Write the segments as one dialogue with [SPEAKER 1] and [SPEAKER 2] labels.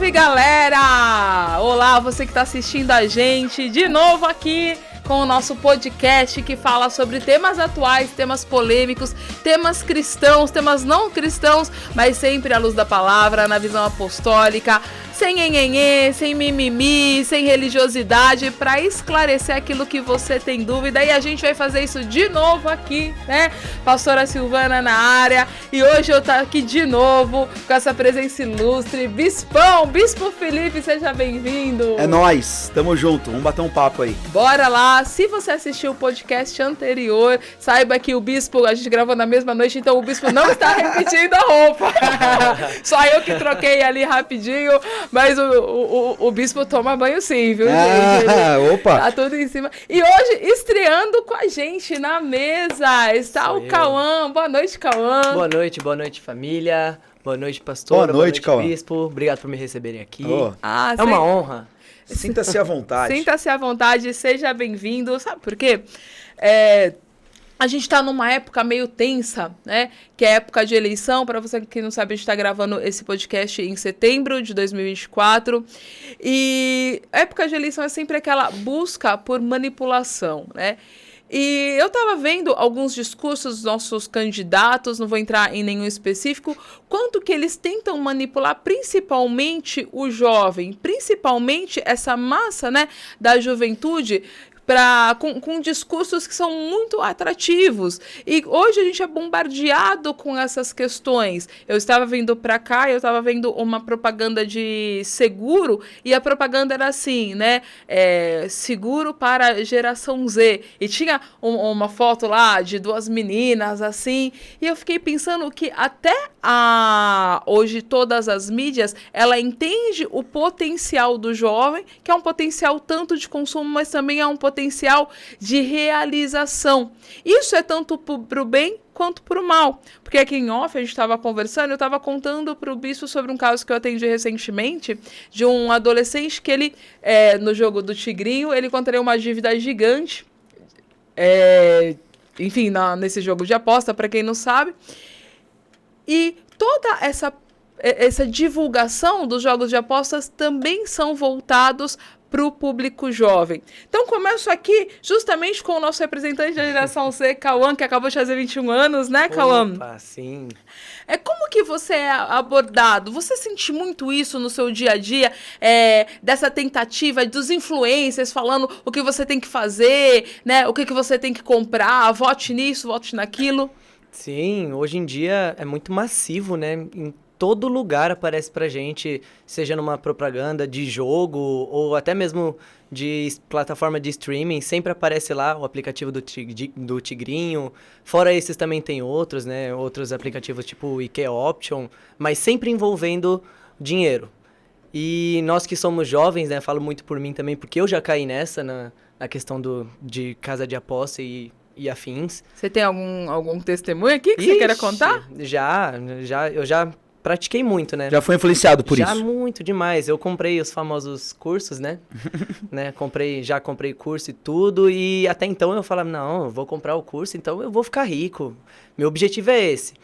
[SPEAKER 1] Salve, galera! Olá, você que está assistindo a gente de novo aqui com o nosso podcast que fala sobre temas atuais, temas polêmicos, temas cristãos, temas não cristãos, mas sempre à luz da palavra, na visão apostólica, sem nhenhenhê, sem mimimi, sem religiosidade, para esclarecer aquilo que você tem dúvida. E a gente vai fazer isso de novo aqui, né? Pastora Silvana na área. E hoje eu tô aqui de novo com essa presença ilustre. Bispão, Bispo Felipe, seja bem-vindo.
[SPEAKER 2] É nóis, tamo junto, vamos bater um papo aí.
[SPEAKER 1] Bora lá. Se você assistiu o podcast anterior, saiba que o Bispo, a gente gravou na mesma noite, então o Bispo não está repetindo a roupa. Só eu que troquei ali rapidinho. Mas o Bispo toma banho sim, viu, gente?
[SPEAKER 2] Opa!
[SPEAKER 1] Tá tudo em cima. E hoje, estreando com a gente na mesa, está
[SPEAKER 3] Sou
[SPEAKER 1] o Cauã. Boa noite, Cauã.
[SPEAKER 3] Boa noite, família. Boa noite, pastor.
[SPEAKER 2] Boa noite, Cauã.
[SPEAKER 3] Bispo. Obrigado por me receberem aqui.
[SPEAKER 2] Oh.
[SPEAKER 3] É uma honra.
[SPEAKER 2] Sinta-se à vontade.
[SPEAKER 1] Sinta-se à vontade, seja bem-vindo. Sabe por quê? A gente tá numa época meio tensa, né? Que é a época de eleição. Para você que não sabe, a gente tá gravando esse podcast em setembro de 2024. E a época de eleição é sempre aquela busca por manipulação, né? E eu estava vendo alguns discursos dos nossos candidatos, não vou entrar em nenhum específico, quanto que eles tentam manipular principalmente o jovem, principalmente essa massa, né, da juventude, com discursos que são muito atrativos. E hoje a gente é bombardeado com essas questões. Eu estava vindo para cá e eu estava vendo uma propaganda de seguro e a propaganda era assim, né? Seguro para a geração Z. E tinha uma foto lá de duas meninas assim. E eu fiquei pensando que até hoje todas as mídias, ela entende o potencial do jovem, que é um potencial tanto de consumo, mas também é um potencial de realização. Isso é tanto para o bem quanto para o mal. Porque aqui em off a gente estava conversando, eu estava contando para o Bispo sobre um caso que eu atendi recentemente, de um adolescente que ele, no jogo do Tigrinho, ele contraiu uma dívida gigante, enfim, nesse jogo de aposta, para quem não sabe. E toda essa divulgação dos jogos de apostas também são voltados para o público jovem. Então, começo aqui justamente com o nosso representante da geração C, Cauã, que acabou de fazer 21 anos, né, Cauã?
[SPEAKER 3] Opa, sim.
[SPEAKER 1] Como que você é abordado? Você sente muito isso no seu dia a dia, dessa tentativa dos influencers falando o que você tem que fazer, né, o que você tem que comprar, vote nisso, vote naquilo?
[SPEAKER 3] Sim, hoje em dia é muito massivo, né? Em todo lugar aparece pra gente, seja numa propaganda de jogo ou até mesmo de plataforma de streaming, sempre aparece lá o aplicativo do Tigrinho. Fora esses também tem outros, né? Outros aplicativos tipo IKEA Option, mas sempre envolvendo dinheiro. E nós que somos jovens, né? Falo muito por mim também, porque eu já caí nessa, na questão de casa de aposta e afins.
[SPEAKER 1] Você tem algum testemunho aqui que você queira contar?
[SPEAKER 3] Eu já pratiquei muito, né?
[SPEAKER 2] Já foi influenciado por isso?
[SPEAKER 3] Já muito demais. Eu comprei os famosos cursos, né? Já comprei curso e tudo. E até então eu falava, não, eu vou comprar o curso, então eu vou ficar rico. Meu objetivo é esse.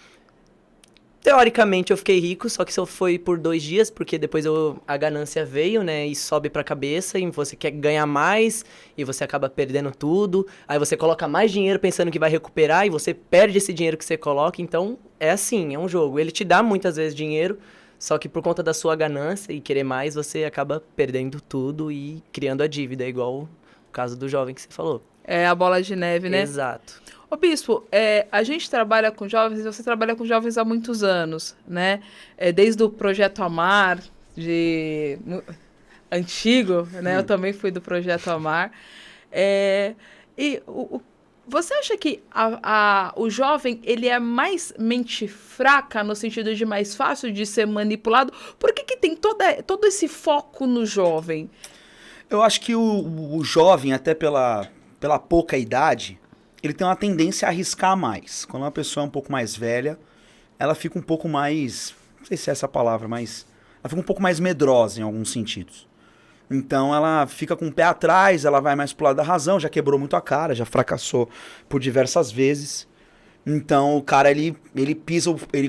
[SPEAKER 3] Teoricamente eu fiquei rico, só que só foi por 2 dias, porque depois a ganância veio, né, e sobe pra cabeça, e você quer ganhar mais, e você acaba perdendo tudo, aí você coloca mais dinheiro pensando que vai recuperar, e você perde esse dinheiro que você coloca, então é assim, é um jogo. Ele te dá muitas vezes dinheiro, só que por conta da sua ganância e querer mais, você acaba perdendo tudo e criando a dívida, igual o caso do jovem que você falou.
[SPEAKER 1] É a bola de neve, né?
[SPEAKER 3] Exato.
[SPEAKER 1] Ô, Bispo, a gente trabalha com jovens, você trabalha com jovens há muitos anos, né? Desde o Projeto Amar, antigo, né? Eu também fui do Projeto Amar. Você acha que o jovem, ele é mais mente fraca, no sentido de mais fácil de ser manipulado? Por que tem todo esse foco no jovem?
[SPEAKER 2] Eu acho que o jovem, até pela pouca idade, ele tem uma tendência a arriscar mais. Quando uma pessoa é um pouco mais velha, ela fica um pouco mais... Não sei se é essa a palavra, mas... Ela fica um pouco mais medrosa em alguns sentidos. Então ela fica com o pé atrás, ela vai mais pro lado da razão, já quebrou muito a cara, já fracassou por diversas vezes. Então o cara, ele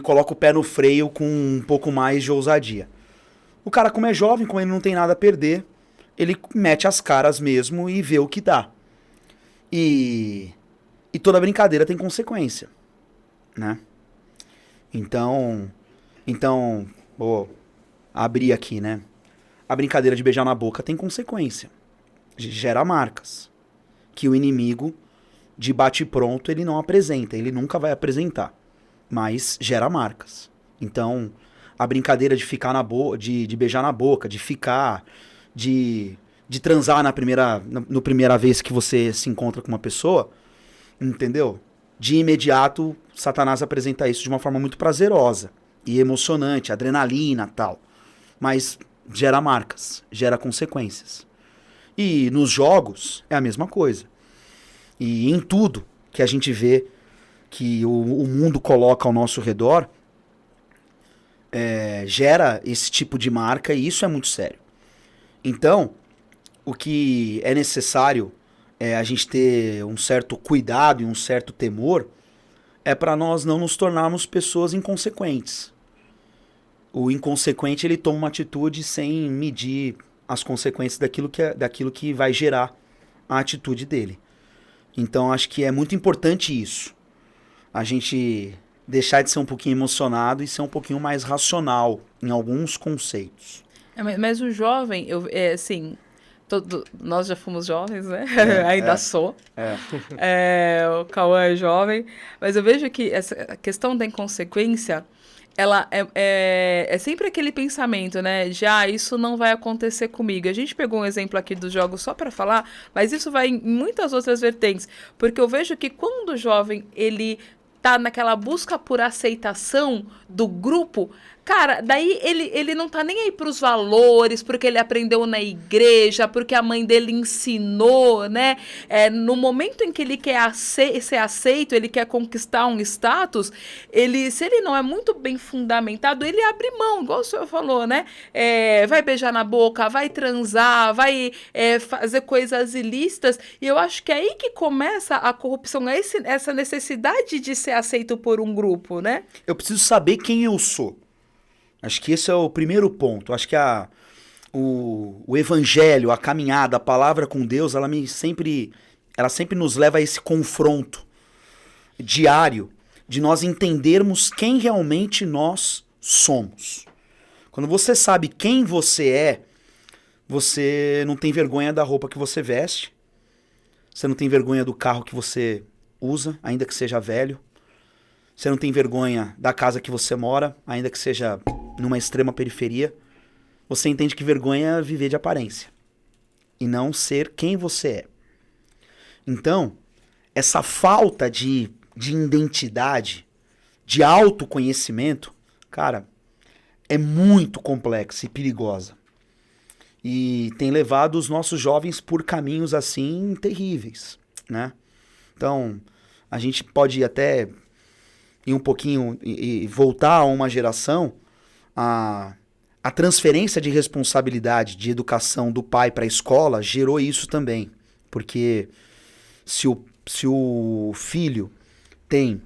[SPEAKER 2] coloca o pé no freio com um pouco mais de ousadia. O cara, como é jovem, como ele não tem nada a perder, ele mete as caras mesmo e vê o que dá. E toda brincadeira tem consequência, né? Então, vou abrir aqui, né? A brincadeira de beijar na boca tem consequência. Gera marcas. Que o inimigo, de bate-pronto, ele não apresenta. Ele nunca vai apresentar. Mas gera marcas. Então, a brincadeira de ficar de beijar na boca, de ficar, de transar na primeira vez que você se encontra com uma pessoa, entendeu? De imediato, Satanás apresenta isso de uma forma muito prazerosa e emocionante, adrenalina e tal. Mas gera marcas, gera consequências. E nos jogos é a mesma coisa. E em tudo que a gente vê que o mundo coloca ao nosso redor, gera esse tipo de marca e isso é muito sério. Então, o que é necessário a gente ter um certo cuidado e um certo temor é para nós não nos tornarmos pessoas inconsequentes. O inconsequente, ele toma uma atitude sem medir as consequências daquilo que vai gerar a atitude dele. Então, acho que é muito importante isso. A gente deixar de ser um pouquinho emocionado e ser um pouquinho mais racional em alguns conceitos.
[SPEAKER 1] Mas o jovem, assim, nós já fomos jovens, né? Ainda sou. O Cauã é jovem. Mas eu vejo que essa questão da inconsequência, ela é sempre aquele pensamento, né? Isso não vai acontecer comigo. A gente pegou um exemplo aqui dos jogos só para falar, mas isso vai em muitas outras vertentes. Porque eu vejo que quando o jovem, ele tá naquela busca por aceitação do grupo, cara, daí ele não tá nem aí pros valores, porque ele aprendeu na igreja, porque a mãe dele ensinou, né? No momento em que ele quer ser aceito, ele quer conquistar um status, se ele não é muito bem fundamentado, ele abre mão, igual o senhor falou, né? Vai beijar na boca, vai transar, vai fazer coisas ilícitas, e eu acho que é aí que começa a corrupção, essa necessidade de ser aceito por um grupo, né?
[SPEAKER 2] Eu preciso saber quem eu sou. Acho que esse é o primeiro ponto. Acho que o evangelho, a caminhada, a palavra com Deus, ela sempre nos leva a esse confronto diário de nós entendermos quem realmente nós somos. Quando você sabe quem você não tem vergonha da roupa que você veste, você não tem vergonha do carro que você usa, ainda que seja velho, você não tem vergonha da casa que você mora, ainda que seja numa extrema periferia. Você entende que vergonha é viver de aparência e não ser quem você é. Então, essa falta de identidade, de autoconhecimento, cara, é muito complexa e perigosa. E tem levado os nossos jovens por caminhos assim terríveis, né? Então, a gente pode até ir um pouquinho e voltar a uma geração, a transferência de responsabilidade de educação do pai para a escola gerou isso também. Porque se o filho tem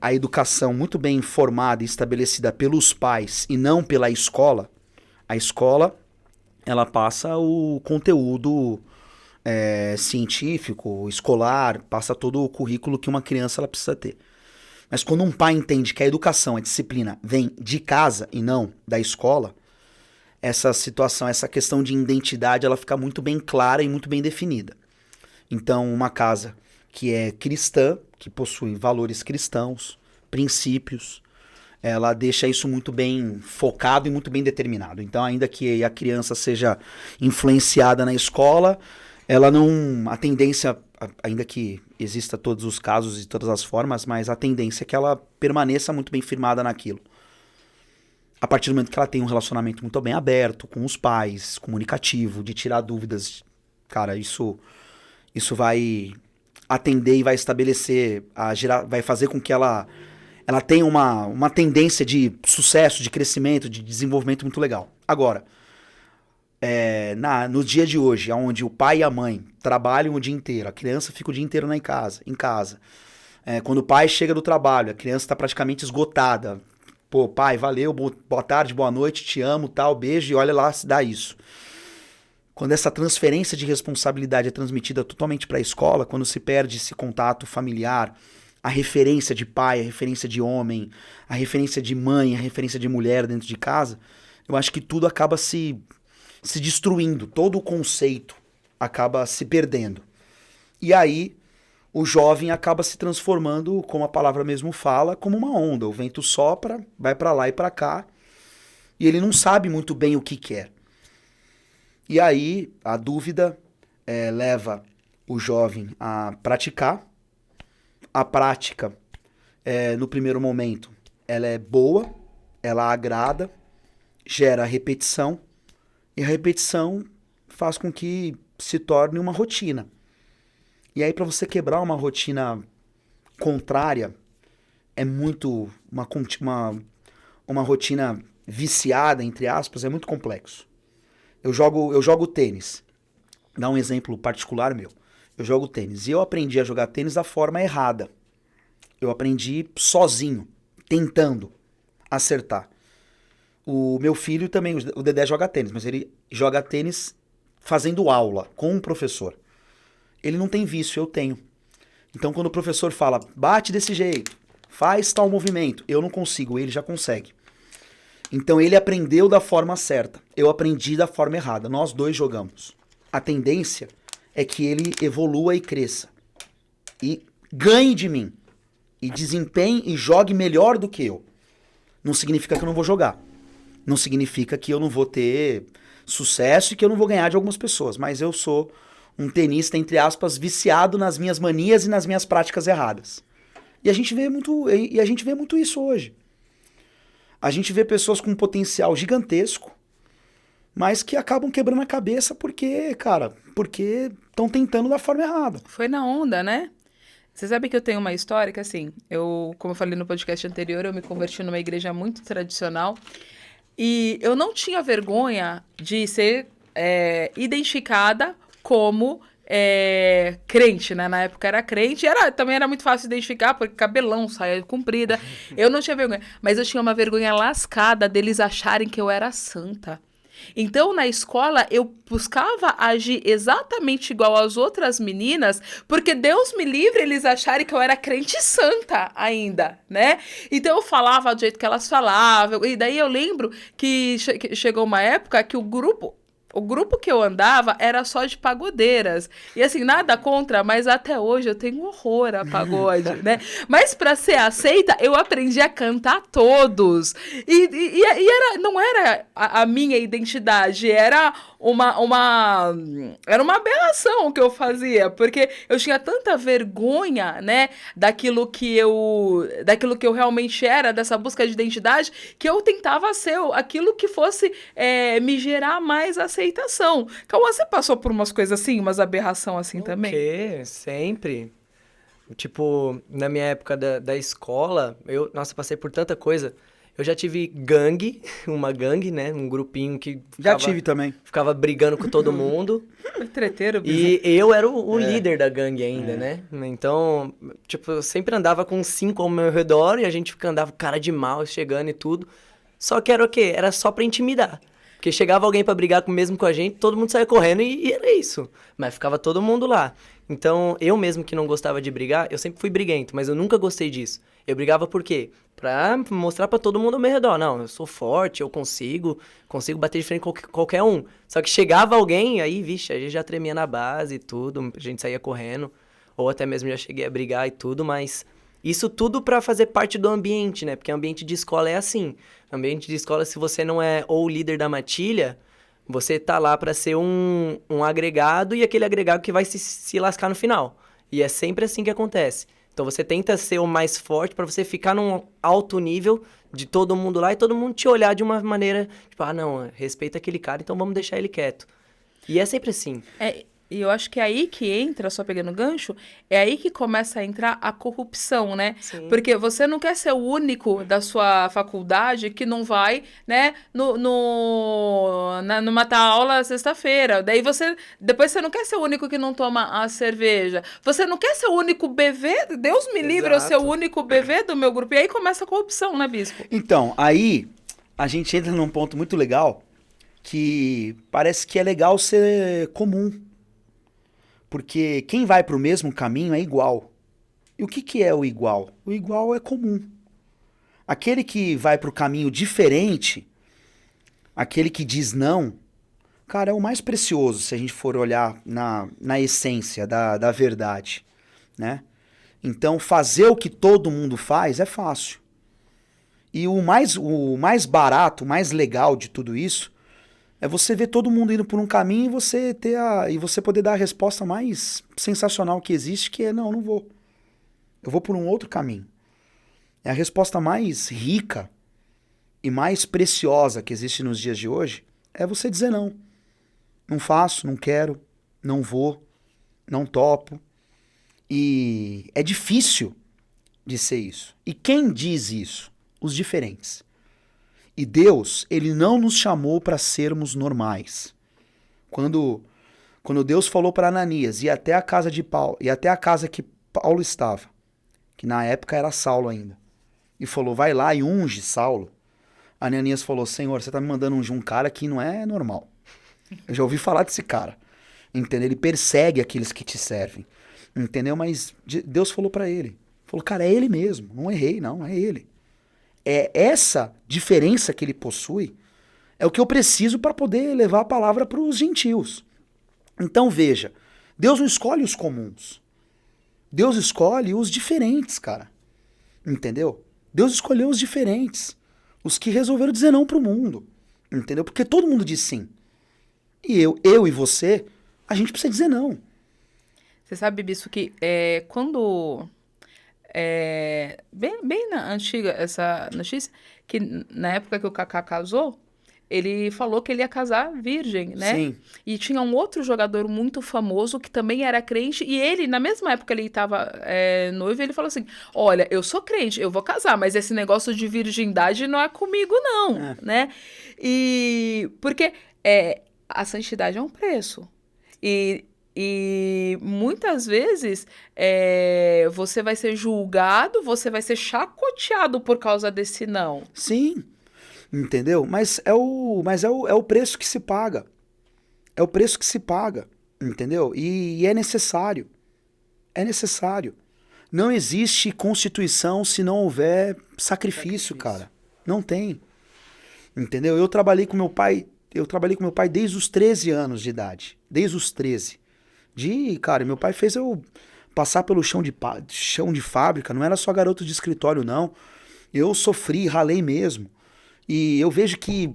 [SPEAKER 2] a educação muito bem formada e estabelecida pelos pais e não pela escola, a escola ela passa o conteúdo científico, escolar, passa todo o currículo que uma criança ela precisa ter. Mas quando um pai entende que a educação, a disciplina vem de casa e não da escola, essa situação, essa questão de identidade, ela fica muito bem clara e muito bem definida. Então, uma casa que é cristã, que possui valores cristãos, princípios, ela deixa isso muito bem focado e muito bem determinado. Então, ainda que a criança seja influenciada na escola, ela não... A tendência, ainda que exista todos os casos e todas as formas, mas a tendência é que ela permaneça muito bem firmada naquilo. A partir do momento que ela tem um relacionamento muito bem aberto com os pais, comunicativo, de tirar dúvidas, cara, isso vai atender e vai estabelecer, vai fazer com que ela tenha uma tendência de sucesso, de crescimento, de desenvolvimento muito legal. Agora, no dia de hoje, onde o pai e a mãe trabalham o dia inteiro, a criança fica o dia inteiro em casa. Quando o pai chega do trabalho, a criança está praticamente esgotada, Pô, pai, valeu, boa tarde, boa noite, te amo, tal, beijo, e olha lá se dá isso. Quando essa transferência de responsabilidade é transmitida totalmente para a escola, quando se perde esse contato familiar, a referência de pai, a referência de homem, a referência de mãe, a referência de mulher dentro de casa, eu acho que tudo acaba se destruindo, todo o conceito acaba se perdendo. E aí o jovem acaba se transformando, como a palavra mesmo fala, como uma onda. O vento sopra, vai para lá e para cá, e ele não sabe muito bem o que quer. E aí a dúvida leva o jovem a praticar. A prática, no primeiro momento, ela é boa, ela agrada, gera repetição, e a repetição faz com que se torne uma rotina. E aí, para você quebrar uma rotina contrária, é muito uma rotina viciada, entre aspas, é muito complexo. Eu jogo tênis. Dá um exemplo particular meu. Eu jogo tênis. E eu aprendi a jogar tênis da forma errada. Eu aprendi sozinho, tentando acertar. O meu filho também, o Dedé joga tênis, mas ele joga tênis fazendo aula com um professor. Ele não tem vício, eu tenho. Então quando o professor fala, bate desse jeito, faz tal movimento, eu não consigo, ele já consegue. Então ele aprendeu da forma certa, eu aprendi da forma errada, nós dois jogamos. A tendência é que ele evolua e cresça, e ganhe de mim, e desempenhe e jogue melhor do que eu. Não significa que eu não vou jogar, não significa que eu não vou ter sucesso e que eu não vou ganhar de algumas pessoas, mas eu sou um tenista, entre aspas, viciado nas minhas manias e nas minhas práticas erradas. E a gente vê muito isso hoje. A gente vê pessoas com um potencial gigantesco, mas que acabam quebrando a cabeça porque estão tentando da forma errada.
[SPEAKER 1] Foi na onda, né? Você sabe que eu tenho uma história que, assim, como eu falei no podcast anterior, eu me converti numa igreja muito tradicional e eu não tinha vergonha de ser identificada como crente, né? Na época era crente, também era muito fácil identificar, porque cabelão, saia comprida. Eu não tinha vergonha, mas eu tinha uma vergonha lascada deles acharem que eu era santa. Então, na escola, eu buscava agir exatamente igual às outras meninas, porque Deus me livre eles acharem que eu era crente santa ainda, né? Então, eu falava do jeito que elas falavam, e daí eu lembro que chegou uma época que o grupo que eu andava era só de pagodeiras. E assim, nada contra, mas até hoje eu tenho horror a pagode, né? Mas para ser aceita, eu aprendi a cantar todos. E não era a minha identidade, era era uma aberração que eu fazia, porque eu tinha tanta vergonha, né, daquilo que eu realmente era, dessa busca de identidade, que eu tentava ser aquilo que fosse me gerar mais aceitação. Cauã, você passou por umas coisas assim, umas aberração assim também?
[SPEAKER 3] O quê? Sempre. Tipo, na minha época da escola, nossa, passei por tanta coisa. Eu já tive uma gangue, né? Um grupinho que
[SPEAKER 2] Já tive também.
[SPEAKER 3] Ficava brigando com todo mundo.
[SPEAKER 1] Treteiro.
[SPEAKER 3] E eu era o líder da gangue ainda, né? Então, tipo, eu sempre andava com 5 ao meu redor e a gente andava cara de mal, chegando e tudo. Só que era o quê? Era só pra intimidar. Porque chegava alguém pra brigar mesmo com a gente, todo mundo saía correndo e era isso. Mas ficava todo mundo lá. Então, eu mesmo que não gostava de brigar, eu sempre fui briguento, mas eu nunca gostei disso. Eu brigava por quê? Pra mostrar pra todo mundo ao meu redor. Não, eu sou forte, eu consigo bater de frente com qualquer um. Só que chegava alguém, aí, vixe, a gente já tremia na base e tudo, a gente saía correndo. Ou até mesmo já cheguei a brigar e tudo, mas isso tudo pra fazer parte do ambiente, né? Porque o ambiente de escola é assim. No ambiente de escola, se você não é ou o líder da matilha, você tá lá pra ser um agregado e aquele agregado que vai se lascar no final. E é sempre assim que acontece. Então você tenta ser o mais forte pra você ficar num alto nível de todo mundo lá e todo mundo te olhar de uma maneira, tipo, não, respeita aquele cara, então vamos deixar ele quieto. E é sempre assim.
[SPEAKER 1] E eu acho que é aí que entra, só pegando gancho, é aí que começa a entrar a corrupção, né?
[SPEAKER 3] Sim.
[SPEAKER 1] Porque você não quer ser o único da sua faculdade que não vai, né, numa tal aula sexta-feira. Daí depois você não quer ser o único que não toma a cerveja. Você não quer ser o único bebê, Deus me livre, eu ser o
[SPEAKER 3] Exato.
[SPEAKER 1] único bebê do meu grupo. E aí começa a corrupção, né, bispo?
[SPEAKER 2] Então, aí a gente entra num ponto muito legal, que parece que é legal ser comum. Porque quem vai pro mesmo caminho é igual. E o que que é o igual? O igual é comum. Aquele que vai pro caminho diferente, aquele que diz não, cara, é o mais precioso se a gente for olhar na essência da verdade, né? Então, fazer o que todo mundo faz é fácil. E o mais barato, o mais legal de tudo isso é você ver todo mundo indo por um caminho e você poder dar a resposta mais sensacional que existe, que é não vou. Eu vou por um outro caminho. É a resposta mais rica e mais preciosa que existe nos dias de hoje, é você dizer não. Não faço, não quero, não vou, não topo. E é difícil de ser isso. E quem diz isso? Os diferentes. E Deus, ele não nos chamou para sermos normais. Quando Deus falou para Ananias ir até a casa de Paulo, e até a casa que Paulo estava, que na época era Saulo ainda, e falou, vai lá e unge Saulo. Ananias falou, Senhor, você tá me mandando ungir um cara que não é normal. Eu já ouvi falar desse cara. Entendeu? Ele persegue aqueles que te servem. Entendeu? Mas Deus falou para ele. Falou, cara, é ele mesmo. Não errei, não, é ele. É essa diferença que ele possui é o que eu preciso para poder levar a palavra para os gentios. Então veja, Deus não escolhe os comuns. Deus escolhe os diferentes, cara. Entendeu? Deus escolheu os diferentes. Os que resolveram dizer não pro mundo. Entendeu? Porque todo mundo diz sim. E eu e você, a gente precisa dizer não.
[SPEAKER 1] Você sabe, Bispo, que quando... bem na antiga essa notícia, que na época que o Kaká casou, ele falou que ele ia casar virgem, né?
[SPEAKER 2] Sim.
[SPEAKER 1] E tinha um outro jogador muito famoso que também era crente, e ele, na mesma época que ele estava noivo, ele falou assim, olha, eu sou crente, eu vou casar, mas esse negócio de virgindade não é comigo, não, né? E porque a santidade é um preço. E muitas vezes você vai ser julgado, você vai ser chacoteado por causa desse não.
[SPEAKER 2] Sim. Entendeu? Mas é o preço que se paga. É o preço que se paga. Entendeu? E é necessário. É necessário. Não existe constituição se não houver sacrifício, cara. Não tem. Entendeu? Eu trabalhei com meu pai desde os 13 anos de idade. Desde os 13. Cara, meu pai fez eu passar pelo chão de fábrica, não era só garoto de escritório, não. Eu sofri, ralei mesmo. E eu vejo que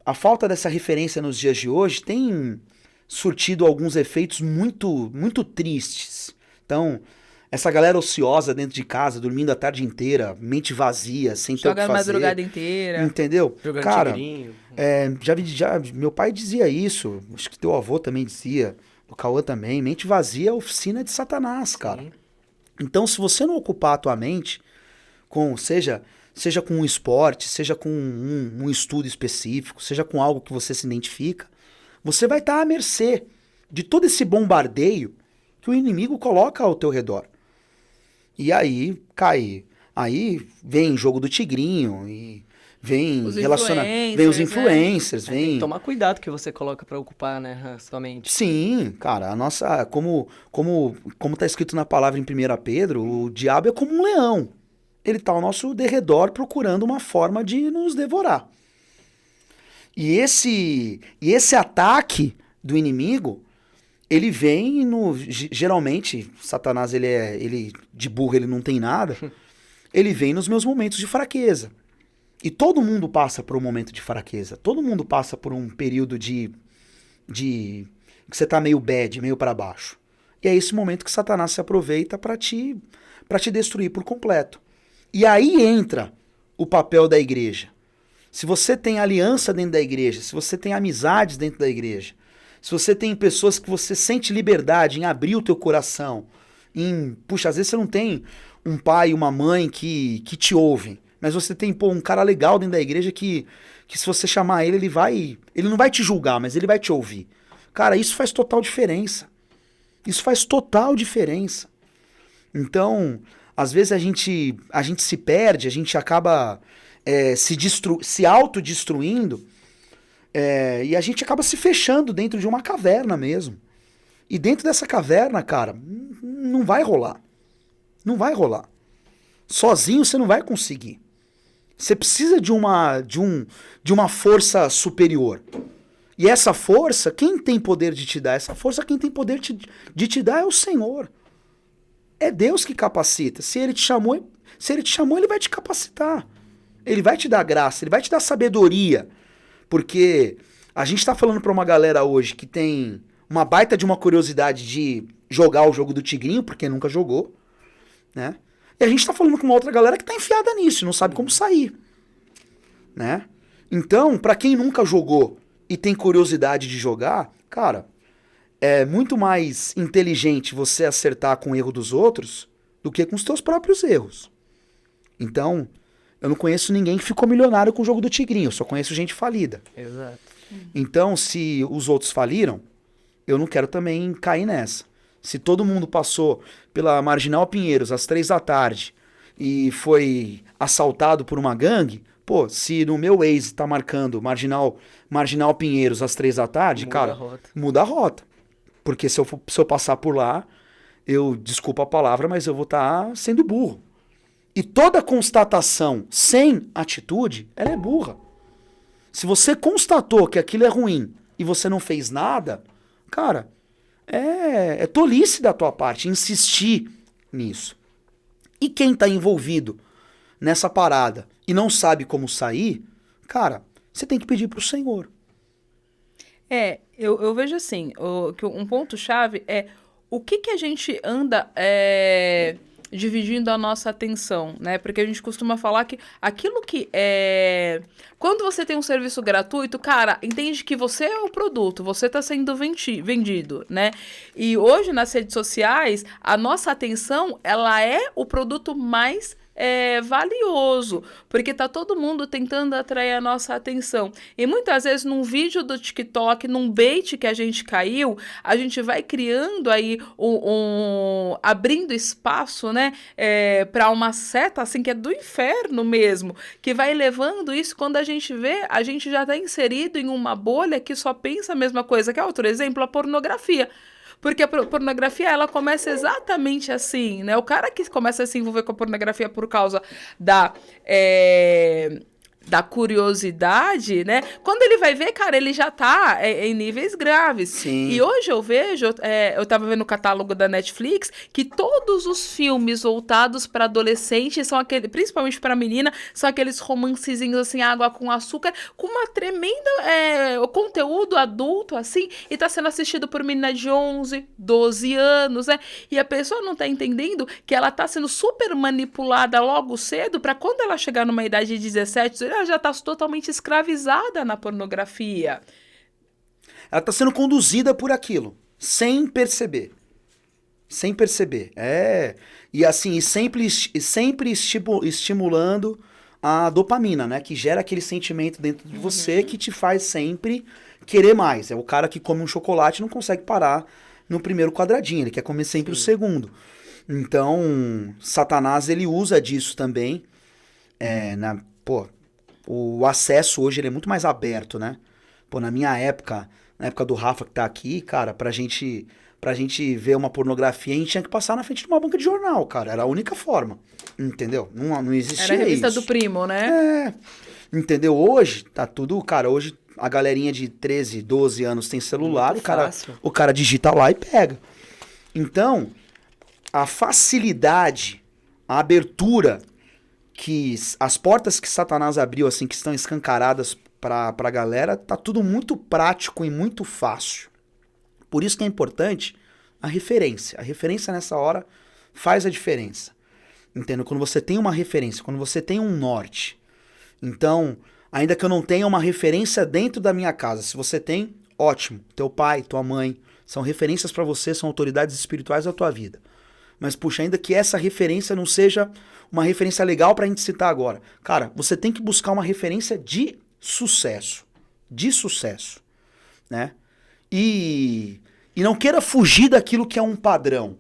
[SPEAKER 2] a falta dessa referência nos dias de hoje tem surtido alguns efeitos muito, muito tristes. Então, essa galera ociosa dentro de casa, dormindo a tarde inteira, mente vazia, sem ter o que fazer.
[SPEAKER 1] Joga a madrugada inteira.
[SPEAKER 2] Entendeu?
[SPEAKER 3] Jogando
[SPEAKER 2] Cara,
[SPEAKER 3] tigrinho.
[SPEAKER 2] meu pai dizia isso, acho que teu avô também dizia, o Cauã também, mente vazia é a oficina de Satanás, cara.
[SPEAKER 3] Sim.
[SPEAKER 2] Então, se você não ocupar a tua mente seja com um esporte, seja com um estudo específico, seja com algo que você se identifica, você vai estar à mercê de todo esse bombardeio que o inimigo coloca ao teu redor. E aí vem jogo do tigrinho, e vem vem os influencers,
[SPEAKER 3] Tem que tomar cuidado que você coloca pra ocupar, né, a sua mente.
[SPEAKER 2] Sim, cara, como tá escrito na palavra em 1 Pedro, o diabo é como um leão. Ele tá ao nosso derredor procurando uma forma de nos devorar. E esse ataque do inimigo, ele vem geralmente, Satanás, ele de burro, ele não tem nada. Ele vem nos meus momentos de fraqueza. E todo mundo passa por um momento de fraqueza. Todo mundo passa por um período de que você tá meio bad, meio para baixo. E é esse momento que Satanás se aproveita para te destruir por completo. E aí entra o papel da igreja. Se você tem aliança dentro da igreja, se você tem amizades dentro da igreja, se você tem pessoas que você sente liberdade em abrir o teu coração, puxa, às vezes você não tem um pai e uma mãe que te ouvem, mas você tem, pô, um cara legal dentro da igreja que se você chamar ele, ele não vai te julgar, mas ele vai te ouvir. Cara, isso faz total diferença. Isso faz total diferença. Então, às vezes a gente se perde, a gente acaba se autodestruindo, e a gente acaba se fechando dentro de uma caverna mesmo. E dentro dessa caverna, cara, não vai rolar. Não vai rolar. Sozinho você não vai conseguir. Você precisa de uma força superior. E essa força, quem tem poder de te dar? Essa força, quem tem poder de te dar é o Senhor. É Deus que capacita. Se Ele te chamou, Ele vai te capacitar. Ele vai te dar graça, Ele vai te dar sabedoria. Porque a gente tá falando pra uma galera hoje que tem uma baita de uma curiosidade de jogar o jogo do Tigrinho, porque nunca jogou, né? E a gente tá falando com uma outra galera que tá enfiada nisso, não sabe como sair, né? Então, pra quem nunca jogou e tem curiosidade de jogar, cara, é muito mais inteligente você acertar com o erro dos outros do que com os teus próprios erros. Então, eu não conheço ninguém que ficou milionário com o jogo do Tigrinho, eu só conheço gente falida.
[SPEAKER 3] Exato.
[SPEAKER 2] Então, se os outros faliram, eu não quero também cair nessa. Se todo mundo passou pela Marginal Pinheiros às 3 da tarde e foi assaltado por uma gangue, pô, se no meu Waze tá marcando Marginal Pinheiros às 3 da tarde, cara, muda a rota. Porque se eu passar por lá, desculpa a palavra, mas eu vou estar sendo burro. E toda constatação sem atitude, ela é burra. Se você constatou que aquilo é ruim e você não fez nada, cara, é tolice da tua parte insistir nisso. E quem tá envolvido nessa parada e não sabe como sair, cara, você tem que pedir pro Senhor.
[SPEAKER 1] Eu vejo assim, que um ponto-chave é o que a gente anda dividindo a nossa atenção, né? Porque a gente costuma falar que aquilo que é... Quando você tem um serviço gratuito, cara, entende que você é o produto, você está sendo vendido, né? E hoje, nas redes sociais, a nossa atenção, ela é o produto mais valioso, porque tá todo mundo tentando atrair a nossa atenção. E muitas vezes num vídeo do TikTok, num bait que a gente caiu, a gente vai criando aí abrindo espaço, né, para uma seta assim que é do inferno mesmo, que vai levando isso. Quando a gente vê, a gente já tá inserido em uma bolha que só pensa a mesma coisa. Que é outro exemplo, a pornografia. Porque a pornografia, ela começa exatamente assim, né? O cara que começa a se envolver com a pornografia por causa da curiosidade, né? Quando ele vai ver, cara, ele já tá em níveis graves.
[SPEAKER 2] Sim.
[SPEAKER 1] E hoje eu vejo, eu tava vendo o catálogo da Netflix, que todos os filmes voltados para adolescentes são aqueles, principalmente para menina, são aqueles romancezinhos assim, água com açúcar, com uma tremenda conteúdo adulto, assim, e tá sendo assistido por menina de 11, 12 anos, né? E a pessoa não tá entendendo que ela tá sendo super manipulada logo cedo para quando ela chegar numa idade de 17, ela já está totalmente escravizada na pornografia.
[SPEAKER 2] Ela está sendo conduzida por aquilo, sem perceber. Sem perceber. E assim, e sempre estimulando a dopamina, né? Que gera aquele sentimento dentro de você que te faz sempre querer mais. É o cara que come um chocolate e não consegue parar no primeiro quadradinho, ele quer comer sempre o segundo. Então, Satanás, ele usa disso também. O acesso hoje ele é muito mais aberto, né? Pô, na minha época, na época do Rafa que tá aqui, cara, pra gente ver uma pornografia, a gente tinha que passar na frente de uma banca de jornal, cara. Era a única forma, entendeu? Não existia isso.
[SPEAKER 1] Era a revista do primo, né?
[SPEAKER 2] Entendeu? Hoje, tá tudo, cara, hoje a galerinha de 13, 12 anos tem celular, o cara digita lá e pega. Então, a facilidade, a abertura, que as portas que Satanás abriu, assim, que estão escancaradas pra galera, tá tudo muito prático e muito fácil. Por isso que é importante a referência. A referência nessa hora faz a diferença. Entendeu? Quando você tem uma referência, quando você tem um norte. Então, ainda que eu não tenha uma referência dentro da minha casa, se você tem, ótimo. Teu pai, tua mãe, são referências pra você, são autoridades espirituais da tua vida. Mas, puxa, ainda que essa referência não seja uma referência legal pra gente citar agora. Cara, você tem que buscar uma referência de sucesso. De sucesso, né? E não queira fugir daquilo que é um padrão,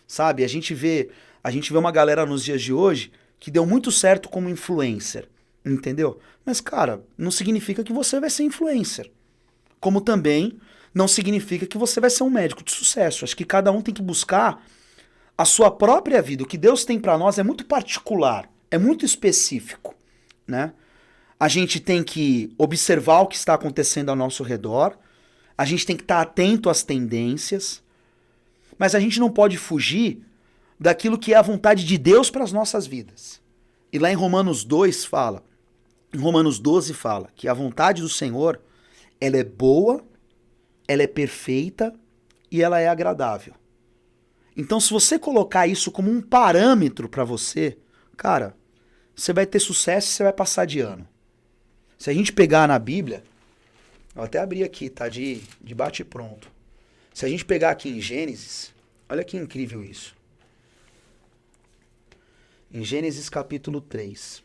[SPEAKER 2] sabe? A gente vê uma galera nos dias de hoje que deu muito certo como influencer, entendeu? Mas, cara, não significa que você vai ser influencer. Como também não significa que você vai ser um médico de sucesso. Acho que cada um tem que buscar a sua própria vida. O que Deus tem pra nós é muito particular, é muito específico, né? A gente tem que observar o que está acontecendo ao nosso redor, a gente tem que estar atento às tendências, mas a gente não pode fugir daquilo que é a vontade de Deus para as nossas vidas. E lá em Romanos 2 fala, em Romanos 12 fala, que a vontade do Senhor, ela é boa, ela é perfeita e ela é agradável. Então, se você colocar isso como um parâmetro para você, cara, você vai ter sucesso e você vai passar de ano. Se a gente pegar na Bíblia, eu até abri aqui, tá? De bate pronto. Se a gente pegar aqui em Gênesis, olha que incrível isso. Em Gênesis capítulo 3.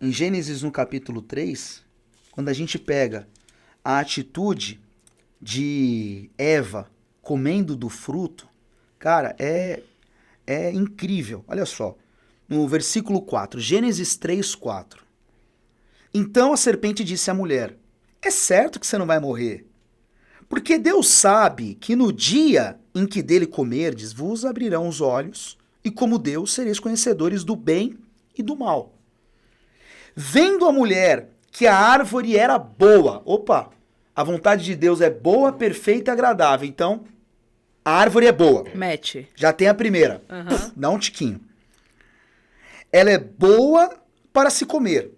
[SPEAKER 2] Em Gênesis no capítulo 3, quando a gente pega a atitude de Eva comendo do fruto, cara, é incrível. Olha só, no versículo 4, Gênesis 3, 4. Então a serpente disse à mulher, é certo que você não vai morrer, porque Deus sabe que no dia em que dele comerdes, vos abrirão os olhos, e como Deus sereis conhecedores do bem e do mal. Vendo a mulher que a árvore era boa, opa, a vontade de Deus é boa, perfeita e agradável, então a árvore é boa.
[SPEAKER 1] Mete.
[SPEAKER 2] Já tem a primeira.
[SPEAKER 1] Uhum.
[SPEAKER 2] Dá um tiquinho. Ela é boa para se comer.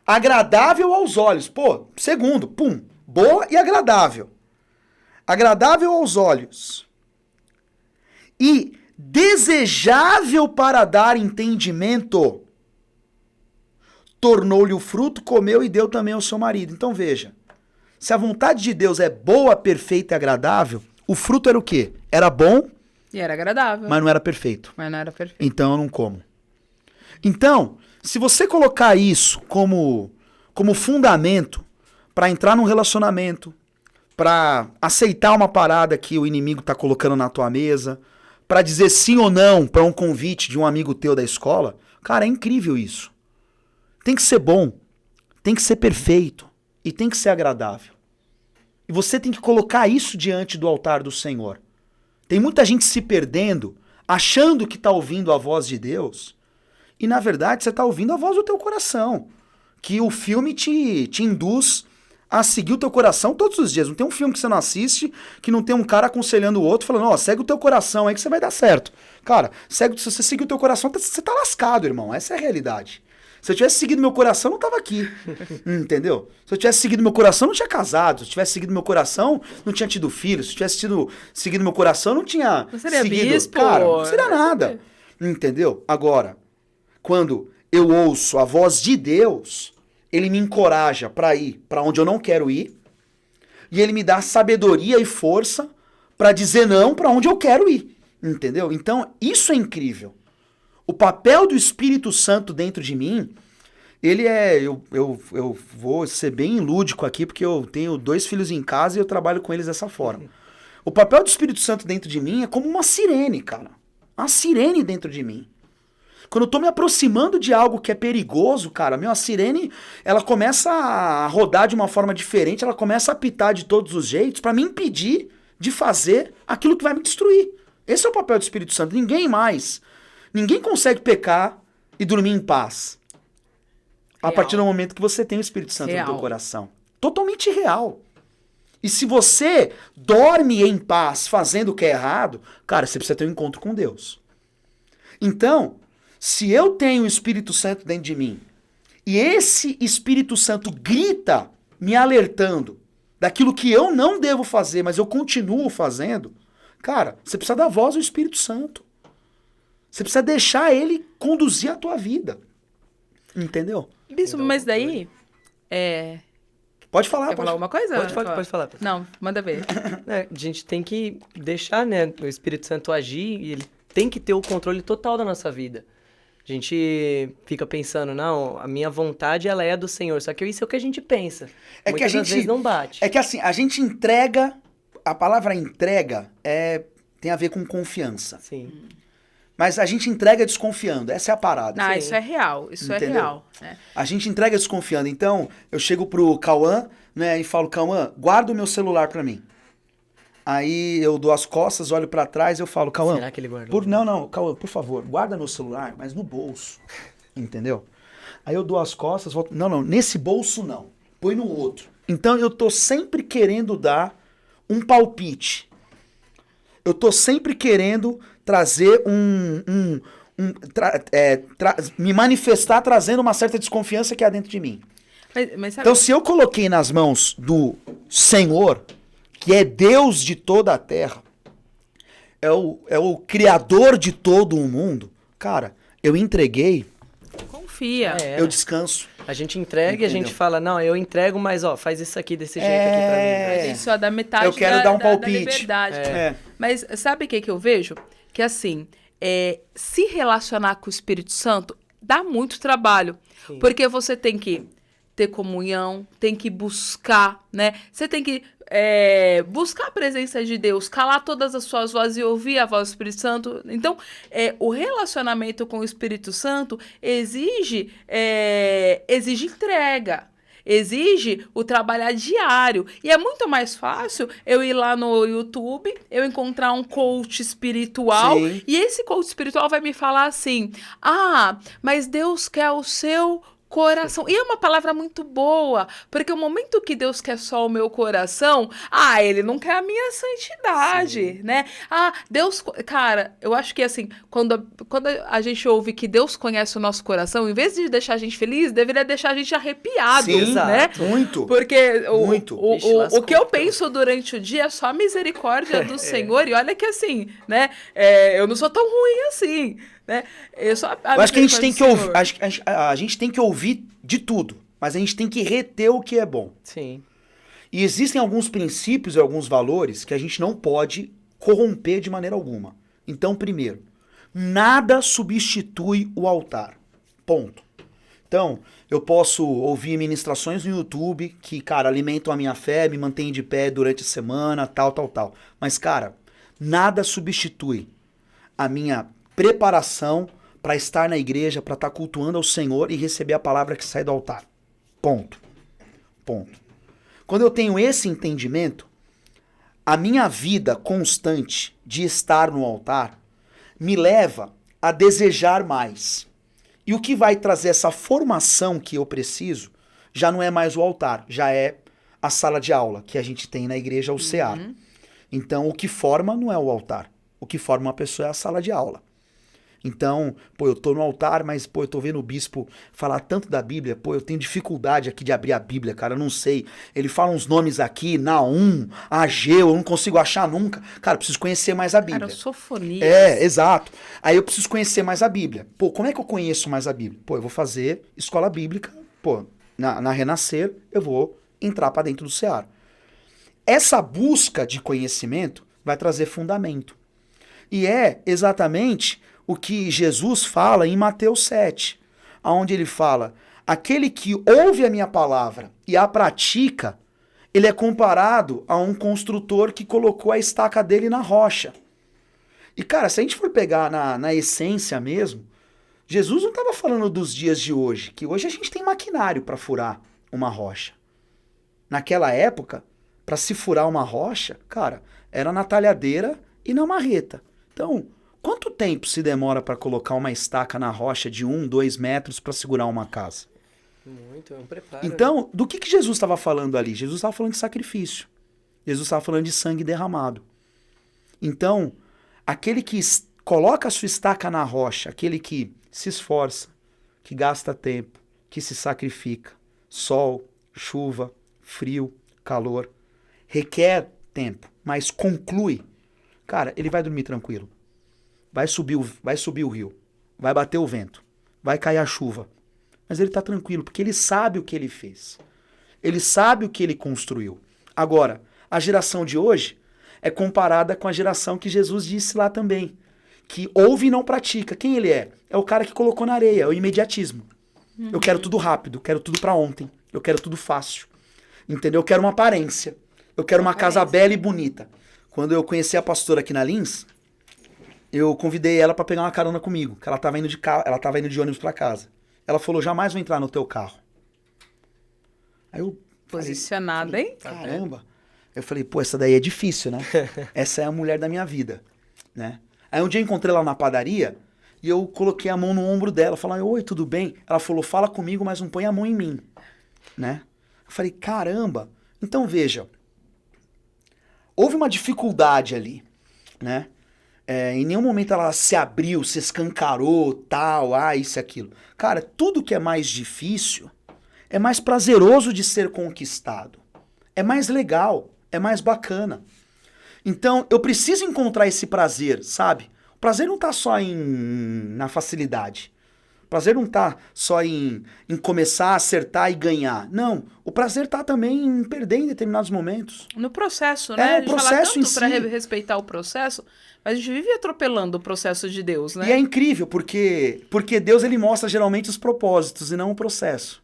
[SPEAKER 2] Agradável aos olhos. Pô, segundo. Pum. Boa e agradável. Agradável aos olhos. E desejável para dar entendimento. Tornou-lhe o fruto, comeu e deu também ao seu marido. Então veja. Se a vontade de Deus é boa, perfeita e agradável, o fruto era o quê? Era bom,
[SPEAKER 1] E era agradável.
[SPEAKER 2] mas não era perfeito.
[SPEAKER 1] Mas não era perfeito.
[SPEAKER 2] Então eu não como. Então, se você colocar isso como fundamento para entrar num relacionamento, para aceitar uma parada que o inimigo tá colocando na tua mesa, para dizer sim ou não para um convite de um amigo teu da escola, cara, é incrível isso. Tem que ser bom, tem que ser perfeito e tem que ser agradável. E você tem que colocar isso diante do altar do Senhor. Tem muita gente se perdendo, achando que está ouvindo a voz de Deus, e na verdade você está ouvindo a voz do teu coração. Que o filme te induz a seguir o teu coração todos os dias. Não tem um filme que você não assiste que não tem um cara aconselhando o outro, falando, ó, segue o teu coração aí que você vai dar certo. Cara, se você seguir o teu coração, você tá lascado, irmão. Essa é a realidade. Se eu tivesse seguido meu coração, eu não tava aqui. Entendeu? Se eu tivesse seguido meu coração, eu não tinha casado. Se eu tivesse seguido meu coração, não tinha tido filho. Se eu tivesse seguido meu coração, eu não tinha
[SPEAKER 1] Não seria
[SPEAKER 2] seguido...
[SPEAKER 1] bispo.
[SPEAKER 2] Cara, não seria nada. Entendeu? Agora, quando eu ouço a voz de Deus, ele me encoraja para ir para onde eu não quero ir, e ele me dá sabedoria e força para dizer não para onde eu quero ir. Entendeu? Então, isso é incrível. O papel do Espírito Santo dentro de mim, ele é... Eu vou ser bem lúdico aqui, porque eu tenho 2 filhos em casa e eu trabalho com eles dessa forma. O papel do Espírito Santo dentro de mim é como uma sirene, cara. Uma sirene dentro de mim. Quando eu tô me aproximando de algo que é perigoso, cara, a sirene, ela começa a rodar de uma forma diferente, ela começa a apitar de todos os jeitos para me impedir de fazer aquilo que vai me destruir. Esse é o papel do Espírito Santo. Ninguém consegue pecar e dormir em paz. A partir do momento que você tem o Espírito Santo no teu coração. Totalmente real. E se você dorme em paz fazendo o que é errado, cara, você precisa ter um encontro com Deus. Então, se eu tenho o Espírito Santo dentro de mim, e esse Espírito Santo grita me alertando daquilo que eu não devo fazer, mas eu continuo fazendo, cara, você precisa dar voz ao Espírito Santo. Você precisa deixar ele conduzir a tua vida. Entendeu?
[SPEAKER 1] Bispo, mas daí...
[SPEAKER 2] Pode falar,
[SPEAKER 1] Quer falar alguma coisa?
[SPEAKER 3] Pode falar.
[SPEAKER 1] Não, manda ver.
[SPEAKER 3] A gente tem que deixar, né, o Espírito Santo agir e ele tem que ter o controle total da nossa vida. A gente fica pensando, não, a minha vontade, ela é do Senhor. Só que isso é o que a gente pensa.
[SPEAKER 2] É que a
[SPEAKER 3] Muitas das
[SPEAKER 2] gente
[SPEAKER 3] vezes não bate.
[SPEAKER 2] É que assim, a gente entrega, a palavra entrega tem a ver com confiança.
[SPEAKER 3] Sim.
[SPEAKER 2] Mas a gente entrega desconfiando, essa é a parada.
[SPEAKER 1] Ah, isso é real, isso
[SPEAKER 2] Entendeu?
[SPEAKER 1] é real. Né?
[SPEAKER 2] A gente entrega desconfiando. Então, eu chego pro Cauã, né, e falo, Cauã, guarda o meu celular pra mim. Aí eu dou as costas, olho pra trás e eu falo, Cauã...
[SPEAKER 3] Será que ele guardou?
[SPEAKER 2] Não, Cauã, por favor, guarda meu celular, mas no bolso. Entendeu? Aí eu dou as costas, volto... Não, nesse bolso não. Põe no outro. Então eu tô sempre querendo dar um palpite. Eu tô sempre querendo trazer me manifestar trazendo uma certa desconfiança que há dentro de mim.
[SPEAKER 1] Mas sabe,
[SPEAKER 2] Então, se eu coloquei nas mãos do Senhor, que é Deus de toda a terra, é o Criador de todo o mundo, cara, eu entreguei,
[SPEAKER 1] confia.
[SPEAKER 2] eu descanso.
[SPEAKER 3] A gente entrega e a gente
[SPEAKER 2] Entendeu?
[SPEAKER 3] fala, não, eu entrego, mas ó, faz isso aqui desse jeito aqui pra mim.
[SPEAKER 1] A gente só dá metade
[SPEAKER 2] Eu quero dar um
[SPEAKER 1] da
[SPEAKER 2] palpite.
[SPEAKER 1] liberdade.
[SPEAKER 2] É.
[SPEAKER 1] Mas sabe o que eu vejo? Que assim, se relacionar com o Espírito Santo dá muito trabalho.
[SPEAKER 3] Sim.
[SPEAKER 1] Porque você tem que ter comunhão, tem que buscar, né? Você tem que buscar a presença de Deus, calar todas as suas vozes e ouvir a voz do Espírito Santo. Então, o relacionamento com o Espírito Santo exige entrega. Exige o trabalhar diário. E é muito mais fácil eu ir lá no YouTube, eu encontrar um coach espiritual,
[SPEAKER 2] Sim.
[SPEAKER 1] e esse coach espiritual vai me falar assim: mas Deus quer o seu coração. E é uma palavra muito boa, porque o momento que Deus quer só o meu coração, ele não quer a minha santidade, né? Deus... Cara, eu acho que assim, quando a gente ouve que Deus conhece o nosso coração, em vez de deixar a gente feliz, deveria deixar a gente arrepiado,
[SPEAKER 2] Sim,
[SPEAKER 1] né?
[SPEAKER 2] muito.
[SPEAKER 1] Porque
[SPEAKER 2] Muito.
[SPEAKER 1] o que eu penso durante o dia é só a misericórdia do Senhor, e olha que assim, né? Eu não sou tão ruim assim, né? Eu
[SPEAKER 2] acho que a gente tem que ouvir, a gente tem que ouvir de tudo, mas a gente tem que reter o que é bom.
[SPEAKER 3] Sim.
[SPEAKER 2] E existem alguns princípios e alguns valores que a gente não pode corromper de maneira alguma. Então, primeiro, nada substitui o altar. Ponto. Então, eu posso ouvir ministrações no YouTube que, cara, alimentam a minha fé, me mantêm de pé durante a semana, tal. Mas, cara, nada substitui a minha preparação para estar na igreja, para estar cultuando ao Senhor e receber a palavra que sai do altar. Ponto. Quando eu tenho esse entendimento, a minha vida constante de estar no altar me leva a desejar mais. E o que vai trazer essa formação que eu preciso já não é mais o altar, já é a sala de aula que a gente tem na igreja, o CEAR. Então, o que forma não é o altar. O que forma uma pessoa é a sala de aula. Então, eu tô no altar, mas, eu tô vendo o bispo falar tanto da Bíblia, eu tenho dificuldade aqui de abrir a Bíblia, cara, eu não sei. Ele fala uns nomes aqui, Naum, Ageu, eu não consigo achar nunca. Cara, eu preciso conhecer mais a Bíblia.
[SPEAKER 1] Cara, sofonias.
[SPEAKER 2] Exato. Aí eu preciso conhecer mais a Bíblia. Como é que eu conheço mais a Bíblia? Eu vou fazer escola bíblica, na Renascer, eu vou entrar pra dentro do CEAR. Essa busca de conhecimento vai trazer fundamento. E é exatamente o que Jesus fala em Mateus 7, onde ele fala, aquele que ouve a minha palavra e a pratica, ele é comparado a um construtor que colocou a estaca dele na rocha. E, cara, se a gente for pegar na essência mesmo, Jesus não estava falando dos dias de hoje, que hoje a gente tem maquinário para furar uma rocha. Naquela época, para se furar uma rocha, cara, era na talhadeira e na marreta. Então, quanto tempo se demora para colocar uma estaca na rocha de 1, 2 metros para segurar uma casa?
[SPEAKER 3] Muito, é um preparo.
[SPEAKER 2] Então, do que Jesus estava falando ali? Jesus estava falando de sacrifício. Jesus estava falando de sangue derramado. Então, aquele que coloca a sua estaca na rocha, aquele que se esforça, que gasta tempo, que se sacrifica, sol, chuva, frio, calor, requer tempo, mas conclui, cara, ele vai dormir tranquilo. Vai subir o rio, vai bater o vento, vai cair a chuva, mas ele tá tranquilo, porque ele sabe o que ele fez. Ele sabe o que ele construiu. Agora, a geração de hoje é comparada com a geração que Jesus disse lá também, que ouve e não pratica. Quem ele é? É o cara que colocou na areia, é o imediatismo. Eu quero tudo rápido, eu quero tudo pra ontem, eu quero tudo fácil. Entendeu? Eu quero uma aparência. Eu quero uma casa bela e bonita. Quando eu conheci a pastora aqui na Lins, eu convidei ela pra pegar uma carona comigo, que ela tava indo de ônibus pra casa. Ela falou, jamais vou entrar no teu carro. Aí eu
[SPEAKER 1] Posicionada, hein?
[SPEAKER 2] Caramba. Eu falei, pô, essa daí é difícil, né? Essa é a mulher da minha vida, né? Aí um dia eu encontrei ela na padaria e eu coloquei a mão no ombro dela, falei, oi, tudo bem? Ela falou, fala comigo, mas não põe a mão em mim, né? Eu falei, caramba. Então veja, houve uma dificuldade ali, né? Em nenhum momento ela se abriu, se escancarou, tal, isso e aquilo. Cara, tudo que é mais difícil é mais prazeroso de ser conquistado. É mais legal, é mais bacana. Então, eu preciso encontrar esse prazer, sabe? O prazer não tá só na facilidade. O prazer não tá só em começar a acertar e ganhar. Não, o prazer tá também em perder em determinados momentos.
[SPEAKER 1] No processo, né?
[SPEAKER 2] O processo em si.
[SPEAKER 1] A gente fala tanto pra respeitar o processo, mas a gente vive atropelando o processo de Deus, né?
[SPEAKER 2] E é incrível, porque Deus ele mostra geralmente os propósitos e não o processo.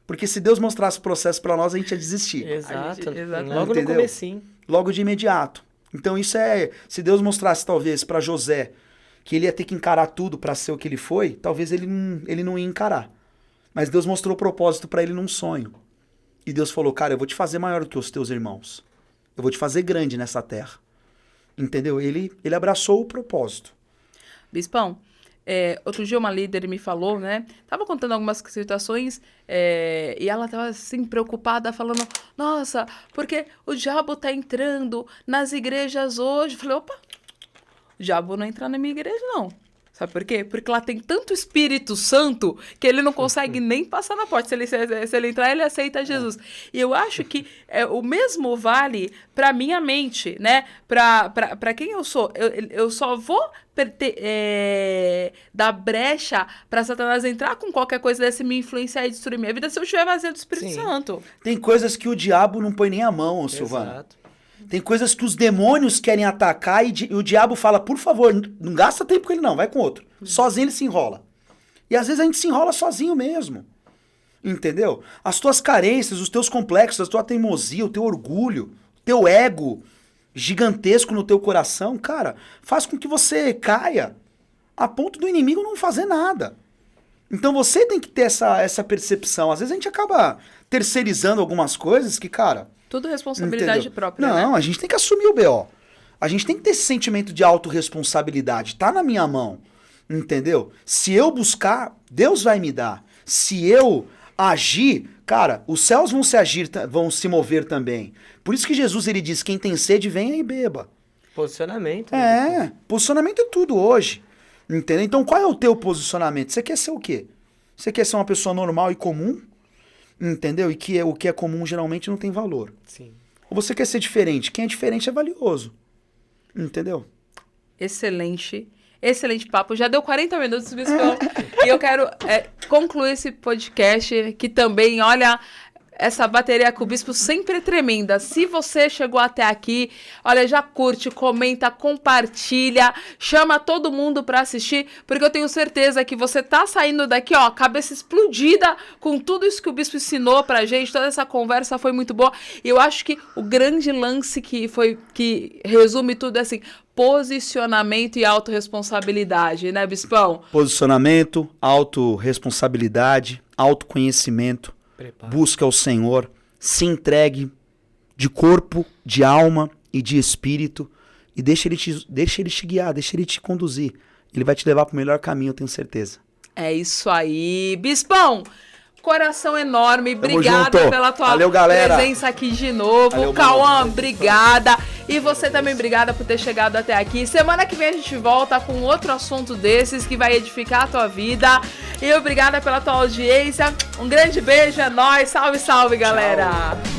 [SPEAKER 2] Porque se Deus mostrasse o processo pra nós, a gente ia desistir.
[SPEAKER 3] Exato.
[SPEAKER 1] Exatamente.
[SPEAKER 3] Logo no comecinho.
[SPEAKER 2] Logo de imediato. Então isso se Deus mostrasse talvez pra José que ele ia ter que encarar tudo pra ser o que ele foi, talvez ele não ia encarar. Mas Deus mostrou o propósito pra ele num sonho. E Deus falou, cara, eu vou te fazer maior do que os teus irmãos. Eu vou te fazer grande nessa terra. Entendeu? Ele abraçou o propósito.
[SPEAKER 1] Bispão, outro dia uma líder me falou, né? Tava contando algumas situações e ela tava assim preocupada, falando, nossa, porque o diabo tá entrando nas igrejas hoje. Eu falei, opa, o diabo não entra na minha igreja, não. Sabe por quê? Porque lá tem tanto Espírito Santo que ele não consegue nem passar na porta. Se ele entrar, ele aceita Jesus. E eu acho que o mesmo vale para minha mente, né? Para quem eu sou. Eu só vou dar brecha para Satanás entrar com qualquer coisa dessa e me influenciar e destruir minha vida se eu estiver vazio do Espírito Santo.
[SPEAKER 2] Tem coisas que o diabo não põe nem a mão, Silvana.
[SPEAKER 3] Exato.
[SPEAKER 2] Tem coisas que os demônios querem atacar e o diabo fala, por favor, não gasta tempo com ele não, vai com outro. Sozinho ele se enrola. E às vezes a gente se enrola sozinho mesmo. Entendeu? As tuas carências, os teus complexos, a tua teimosia, o teu orgulho, o teu ego gigantesco no teu coração, cara, faz com que você caia a ponto do inimigo não fazer nada. Então você tem que ter essa percepção. Às vezes a gente acaba terceirizando algumas coisas que, cara...
[SPEAKER 1] Tudo responsabilidade própria,
[SPEAKER 2] Não,
[SPEAKER 1] né?
[SPEAKER 2] A gente tem que assumir o BO. A gente tem que ter esse sentimento de autorresponsabilidade. Tá na minha mão. Entendeu? Se eu buscar, Deus vai me dar. Se eu agir, cara, os céus vão se mover também. Por isso que Jesus ele diz, quem tem sede, venha e beba.
[SPEAKER 3] Posicionamento.
[SPEAKER 2] Posicionamento é tudo hoje. Entendeu? Então qual é o teu posicionamento? Você quer ser o quê? Você quer ser uma pessoa normal e comum? Entendeu? E que o que é comum geralmente não tem valor.
[SPEAKER 3] Sim.
[SPEAKER 2] Ou você quer ser diferente? Quem é diferente é valioso. Entendeu?
[SPEAKER 1] Excelente. Excelente papo. Já deu 40 minutos, Bispão. E eu quero concluir esse podcast que também, olha... Essa bateria com o Bispo sempre é tremenda. Se você chegou até aqui, olha, já curte, comenta, compartilha, chama todo mundo pra assistir, porque eu tenho certeza que você tá saindo daqui, ó, cabeça explodida com tudo isso que o Bispo ensinou pra gente, toda essa conversa foi muito boa. E eu acho que o grande lance que resume tudo é assim, posicionamento e autorresponsabilidade, né, Bispão?
[SPEAKER 2] Posicionamento, autorresponsabilidade, autoconhecimento. Busca o Senhor, se entregue de corpo, de alma e de espírito e deixa ele te guiar, deixa ele te conduzir. Ele vai te levar para o melhor caminho, eu tenho certeza.
[SPEAKER 1] É isso aí. Bispão, coração enorme. Obrigada pela tua presença aqui de novo.
[SPEAKER 2] Valeu,
[SPEAKER 1] Cauã, obrigada. E você também, obrigada por ter chegado até aqui. Semana que vem a gente volta com outro assunto desses que vai edificar a tua vida. E obrigada pela tua audiência. Um grande beijo, é nóis. Salve, salve, galera.
[SPEAKER 2] Tchau.